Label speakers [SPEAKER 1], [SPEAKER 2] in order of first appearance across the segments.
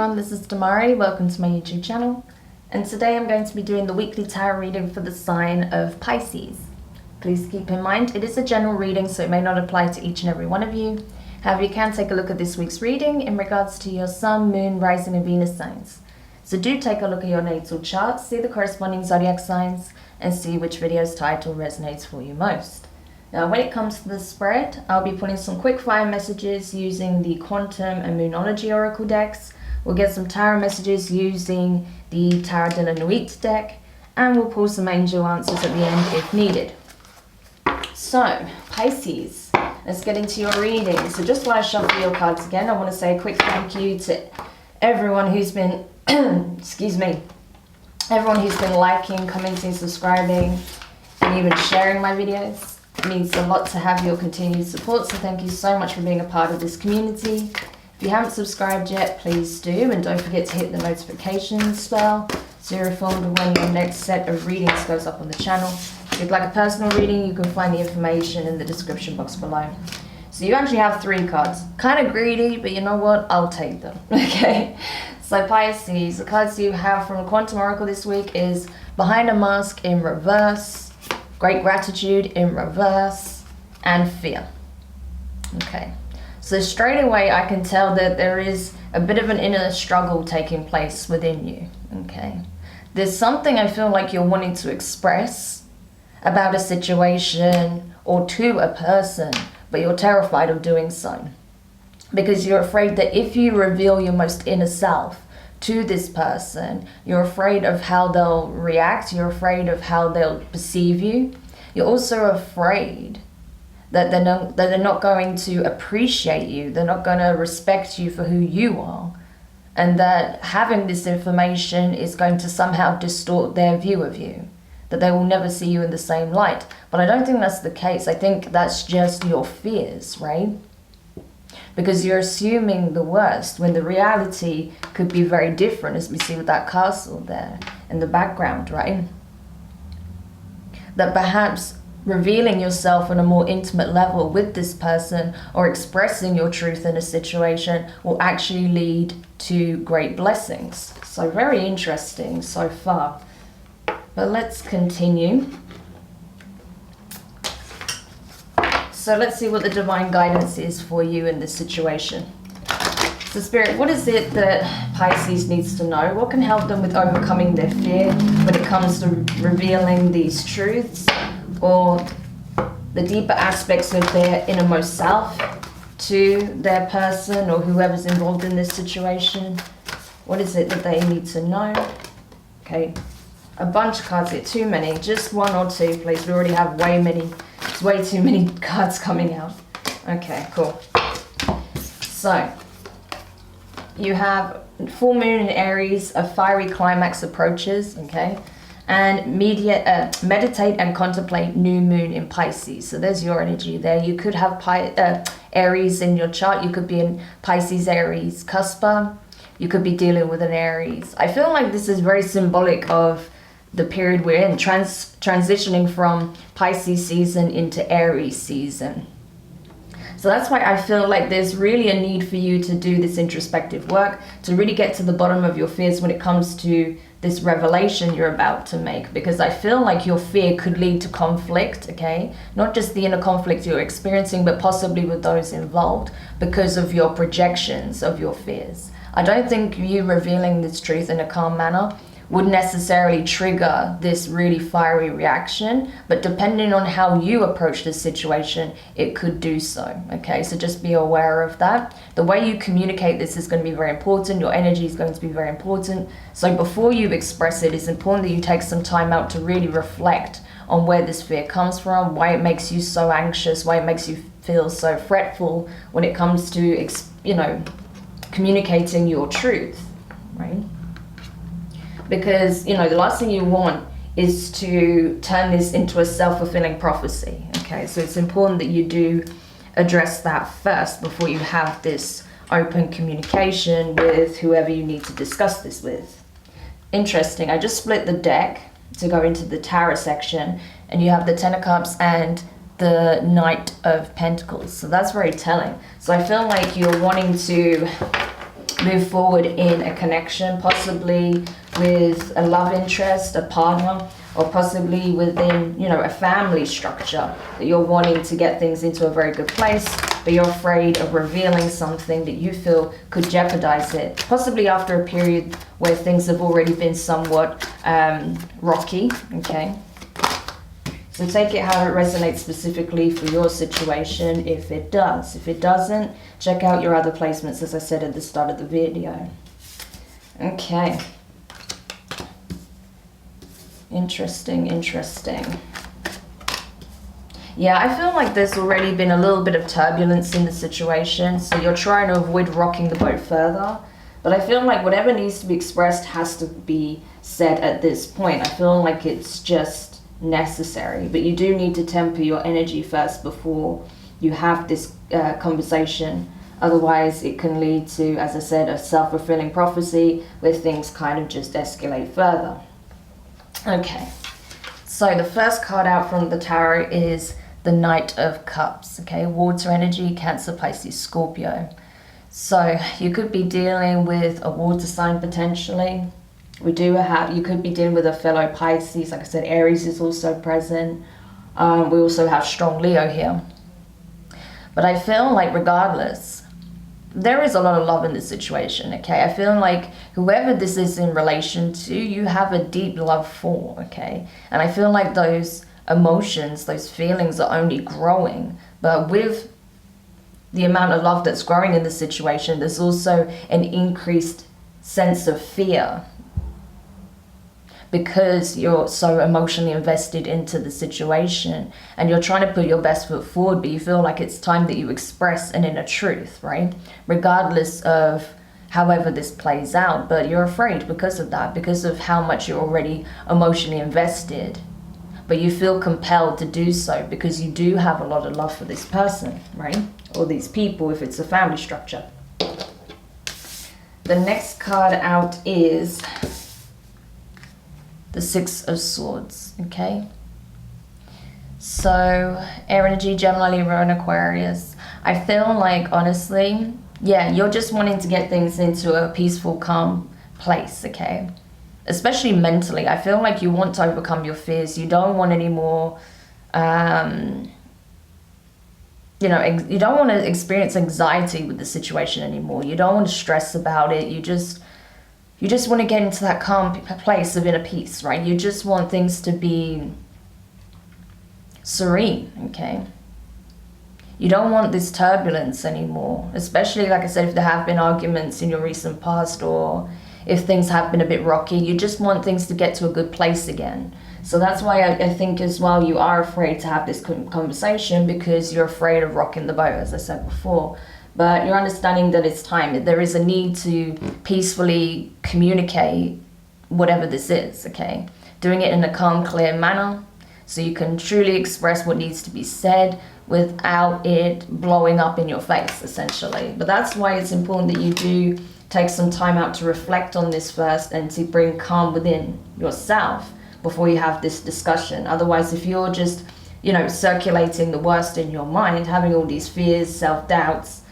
[SPEAKER 1] everyone, this is Demari. Welcome to my YouTube channel. And today I'm going to be doing the weekly tarot reading for the sign of Pisces. Please keep in mind, it is a general reading, so it may not apply to each and every one of you. However, you can take a look at this week's reading in regards to your Sun, Moon, Rising and Venus signs. So do take a look at your natal chart, see the corresponding zodiac signs, and see which video's title resonates for you most. Now, when it comes to the spread, I'll be putting some quick fire messages using the Quantum and Moonology Oracle decks. We'll get some tarot messages using the Tarot de la Nuit deck, and we'll pull some angel answers at the end if needed. So, Pisces, let's get into your reading. So just while I shuffle your cards again, I want to say a quick thank you to everyone who's been, everyone who's been liking, commenting, subscribing, and even sharing my videos. It means a lot to have your continued support, so thank you so much for being a part of this community. If you haven't subscribed yet, please do, and don't forget to hit the notifications bell so you're informed when your next set of readings goes up on the channel. If you'd like a personal reading, you can find the information in the description box below. So you actually have 3 cards. Kind of greedy, but you know what? I'll take them, okay? So Pisces, the cards you have from the Quantum Oracle this week is Behind a Mask in reverse, Great Gratitude in reverse, and Fear. Okay, so straight away I can tell that there is a bit of an inner struggle taking place within you. Okay, there's something I feel like you're wanting to express about a situation or to a person, but you're terrified of doing so because you're afraid that if you reveal your most inner self to this person, you're afraid of how they'll react, you're afraid of how they'll perceive you. You're also afraid that they're not going to appreciate you, they're not going to respect you for who you are, and that having this information is going to somehow distort their view of you, that they will never see you in the same light. But I don't think that's the case. I think that's just your fears, right? Because you're assuming the worst when the reality could be very different, as we see with that castle there in the background, right? That perhaps revealing yourself on a more intimate level with this person or expressing your truth in a situation will actually lead to great blessings. So very interesting so far. But let's continue. So let's see what the divine guidance is for you in this situation. So Spirit, what is it that Pisces needs to know? What can help them with overcoming their fear when it comes to revealing these truths or the deeper aspects of their innermost self to their person or whoever's involved in this situation? What is it that they need to know? Okay, a bunch of cards here, too many. Just 1 or 2, please. We already have it's way too many cards coming out. Okay, cool. So, you have full moon in Aries, a fiery climax approaches, okay? And meditate and contemplate new moon in Pisces. So there's your energy there. You could have Aries in your chart. You could be in Pisces, Aries, cuspa. You could be dealing with an Aries. I feel like this is very symbolic of the period we're in, transitioning from Pisces season into Aries season. So that's why I feel like there's really a need for you to do this introspective work, to really get to the bottom of your fears when it comes to this revelation you're about to make, because I feel like your fear could lead to conflict, okay? Not just the inner conflict you're experiencing, but possibly with those involved because of your projections of your fears. I don't think you revealing this truth in a calm manner would necessarily trigger this really fiery reaction, but depending on how you approach this situation, it could do so, okay? So just be aware of that. The way you communicate this is going to be very important. Your energy is going to be very important. So before you express it, it's important that you take some time out to really reflect on where this fear comes from, why it makes you so anxious, why it makes you feel so fretful when it comes to, communicating your truth, right? Because, the last thing you want is to turn this into a self-fulfilling prophecy, okay? So it's important that you do address that first before you have this open communication with whoever you need to discuss this with. Interesting, I just split the deck to go into the tarot section, and you have the Ten of Cups and the Knight of Pentacles. So that's very telling. So I feel like you're wanting to move forward in a connection, possibly with a love interest, a partner, or possibly within, you know, a family structure, that you're wanting to get things into a very good place, but you're afraid of revealing something that you feel could jeopardize it, possibly after a period where things have already been somewhat rocky, okay? So take it how it resonates specifically for your situation, if it does. If it doesn't, check out your other placements, as I said at the start of the video. Okay. Interesting, interesting. Yeah, I feel like there's already been a little bit of turbulence in the situation, so you're trying to avoid rocking the boat further. But I feel like whatever needs to be expressed has to be said at this point. I feel like it's just necessary, but you do need to temper your energy first before you have this conversation. Otherwise, it can lead to, as I said, a self-fulfilling prophecy where things kind of just escalate further. Okay, so the first card out from the tarot is the Knight of Cups, okay? Water energy, Cancer, Pisces, Scorpio. So you could be dealing with a water sign potentially. You could be dealing with a fellow Pisces. Like I said, Aries is also present. We also have strong Leo here. But I feel like regardless, there is a lot of love in this situation, okay? I feel like whoever this is in relation to, you have a deep love for, okay? And I feel like those emotions, those feelings are only growing. But with the amount of love that's growing in this situation, there's also an increased sense of fear, because you're so emotionally invested into the situation and you're trying to put your best foot forward, but you feel like it's time that you express an inner truth, right? Regardless of however this plays out, but you're afraid because of that, because of how much you're already emotionally invested. But you feel compelled to do so because you do have a lot of love for this person, right? Or these people if it's a family structure. The next card out is the Six of Swords, okay? So, air energy, Gemini, Libra, and Aquarius. I feel like, honestly, yeah, you're just wanting to get things into a peaceful, calm place, okay? Especially mentally. I feel like you want to overcome your fears. You don't want any more, you don't want to experience anxiety with the situation anymore. You don't want to stress about it. You just want to get into that calm place of inner peace, right? You just want things to be serene, okay? You don't want this turbulence anymore, especially, like I said, if there have been arguments in your recent past or if things have been a bit rocky. You just want things to get to a good place again. So that's why I think as well you are afraid to have this conversation, because you're afraid of rocking the boat, as I said before. But you're understanding that it's time. There is a need to peacefully communicate whatever this is, okay? Doing it in a calm, clear manner so you can truly express what needs to be said without it blowing up in your face, essentially. But that's why it's important that you do take some time out to reflect on this first and to bring calm within yourself before you have this discussion. Otherwise, if you're just, circulating the worst in your mind, having all these fears, self-doubts,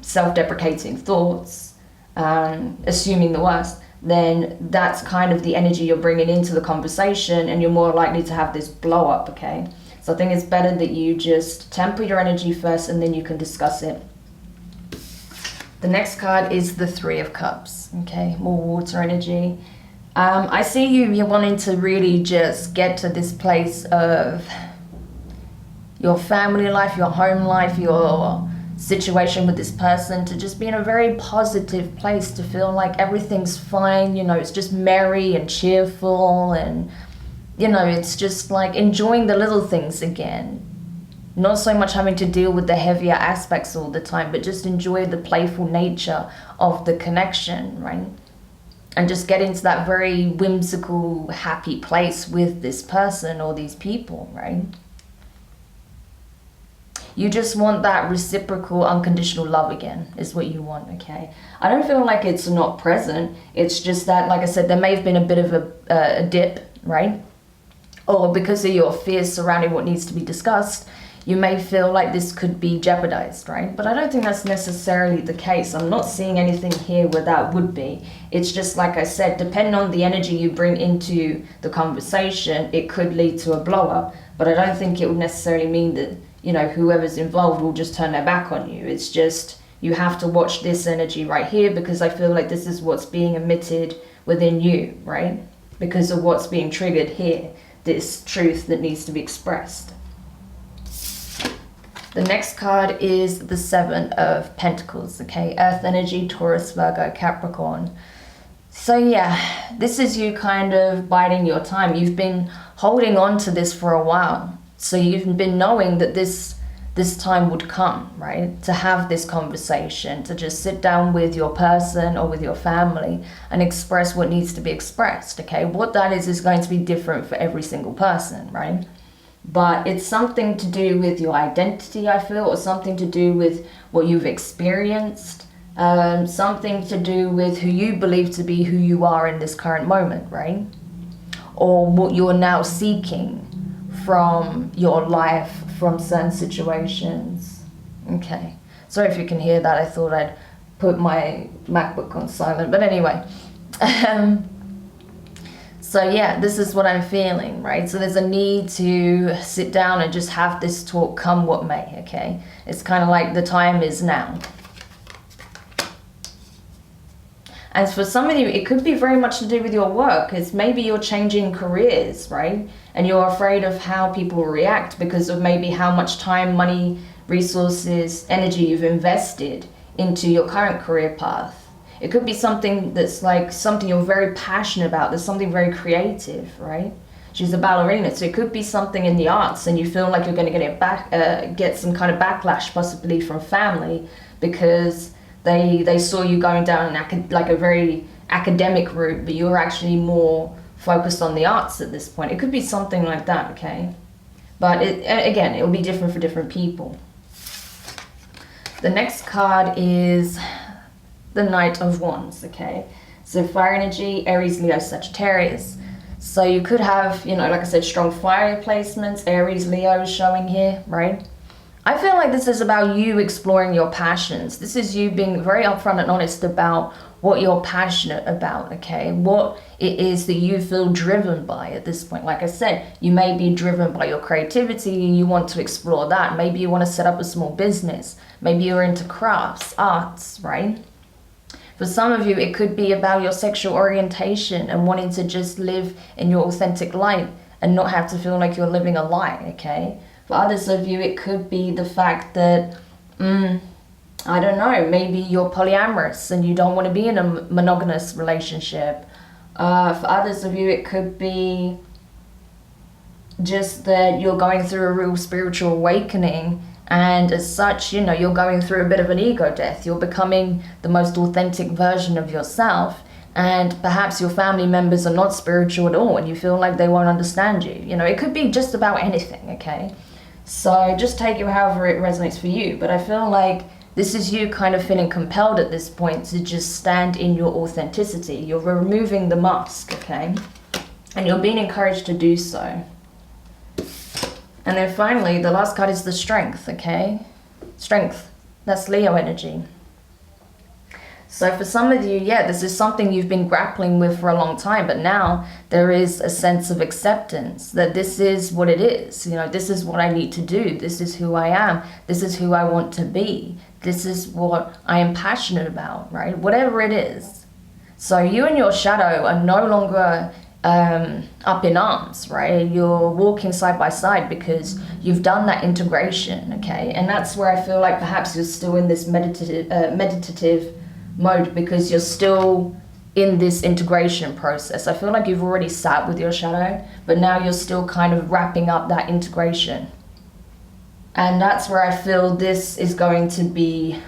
[SPEAKER 1] self-deprecating thoughts, assuming the worst, then that's kind of the energy you're bringing into the conversation, and you're more likely to have this blow up, okay? So I think it's better that you just temper your energy first and then you can discuss it. The next card is the Three of Cups, okay? More water energy. I see you're wanting to really just get to this place of your family life, your home life, your situation with this person, to just be in a very positive place, to feel like everything's fine, it's just merry and cheerful, and it's just like enjoying the little things again, not so much having to deal with the heavier aspects all the time, but just enjoy the playful nature of the connection, right? And just get into that very whimsical, happy place with this person or these people, right? You just want that reciprocal, unconditional love again, is what you want, okay? I don't feel like it's not present. It's just that, like I said, there may have been a bit of a dip, right? Or because of your fears surrounding what needs to be discussed, you may feel like this could be jeopardized, right? But I don't think that's necessarily the case. I'm not seeing anything here where that would be. It's just, like I said, depending on the energy you bring into the conversation, it could lead to a blow up. But I don't think it would necessarily mean that, you know, whoever's involved will just turn their back on you. It's just, you have to watch this energy right here, because I feel like this is what's being emitted within you, right? Because of what's being triggered here, this truth that needs to be expressed. The next card is the Seven of Pentacles, okay? Earth energy, Taurus, Virgo, Capricorn. So yeah, this is you kind of biding your time. You've been holding on to this for a while. So you've been knowing that this time would come, right? To have this conversation, to just sit down with your person or with your family and express what needs to be expressed, okay? What that is going to be different for every single person, right? But it's something to do with your identity, I feel, or something to do with what you've experienced, something to do with who you believe to be who you are in this current moment, right? Or what you're now seeking from your life, from certain situations. Okay, sorry if you can hear that. I thought I'd put my MacBook on silent, but anyway. So yeah, this is what I'm feeling, right? So there's a need to sit down and just have this talk come what may, okay? It's kind of like the time is now. And for some of you, it could be very much to do with your work. It's maybe you're changing careers, right? And you're afraid of how people react because of maybe how much time, money, resources, energy you've invested into your current career path. It could be something that's like something you're very passionate about. There's something very creative, right? She's a ballerina, so it could be something in the arts, and you feel like you're going to get some kind of backlash, possibly from family, because they saw you going down like a very academic route, but you're actually more focused on the arts at this point. It could be something like that, okay? But again, it will be different for different people. The next card is the Knight of Wands, okay? So fire energy, Aries, Leo, Sagittarius. So you could have, you know, like I said, strong fire placements. Aries, Leo is showing here, right? I feel like this is about you exploring your passions. This is you being very upfront and honest about what you're passionate about, okay? What it is that you feel driven by at this point. Like I said, you may be driven by your creativity and you want to explore that. Maybe you want to set up a small business. Maybe you're into crafts, arts, right? For some of you, it could be about your sexual orientation and wanting to just live in your authentic light and not have to feel like you're living a lie, okay? For others of you, it could be the fact that, I don't know, maybe you're polyamorous and you don't want to be in a monogamous relationship. For others of you, it could be just that you're going through a real spiritual awakening, and as such, you know, you're going through a bit of an ego death. You're becoming the most authentic version of yourself, and perhaps your family members are not spiritual at all and you feel like they won't understand you. You know, it could be just about anything, okay? So just take it however it resonates for you. But I feel like this is you kind of feeling compelled at this point to just stand in your authenticity. You're removing the mask, okay? And you're being encouraged to do so. And then finally, the last card is the Strength, okay? Strength, that's Leo energy. So for some of you, yeah, this is something you've been grappling with for a long time, but now there is a sense of acceptance that this is what it is. You know, this is what I need to do. This is who I am. This is who I want to be. This is what I am passionate about, right? Whatever it is. So you and your shadow are no longer up in arms, right? You're walking side by side because you've done that integration, okay? And that's where I feel like perhaps you're still in this meditative mode because you're still in this integration process. I feel like you've already sat with your shadow, but now you're still kind of wrapping up that integration. And that's where I feel this is going to be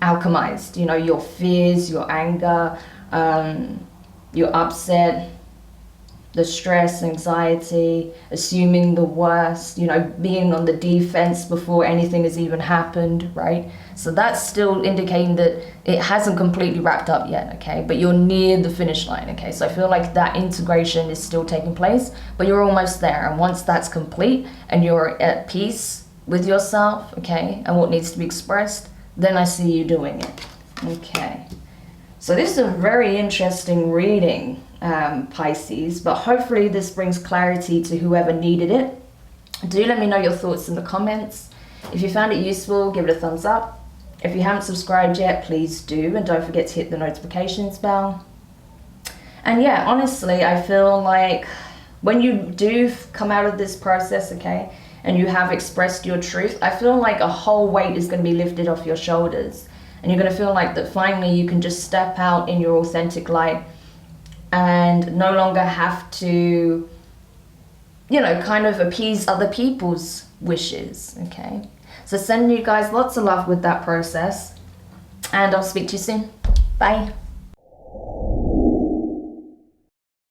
[SPEAKER 1] alchemized. You know, your fears, your anger, your upset, the stress, anxiety, assuming the worst, you know, being on the defense before anything has even happened, right? So that's still indicating that it hasn't completely wrapped up yet, okay? But you're near the finish line, okay? So I feel like that integration is still taking place, but you're almost there. And once that's complete and you're at peace with yourself, okay, and what needs to be expressed, then I see you doing it, okay? So this is a very interesting reading, Pisces, but hopefully this brings clarity to whoever needed it. Do let me know your thoughts in the comments. If you found it useful, give it a thumbs up. If you haven't subscribed yet, please do, and don't forget to hit the notifications bell. And yeah, honestly, I feel like when you do come out of this process, okay, and you have expressed your truth, I feel like a whole weight is going to be lifted off your shoulders. And you're going to feel like that finally you can just step out in your authentic light and no longer have to, you know, kind of appease other people's wishes, okay? So sending you guys lots of love with that process, and I'll speak to you soon. Bye.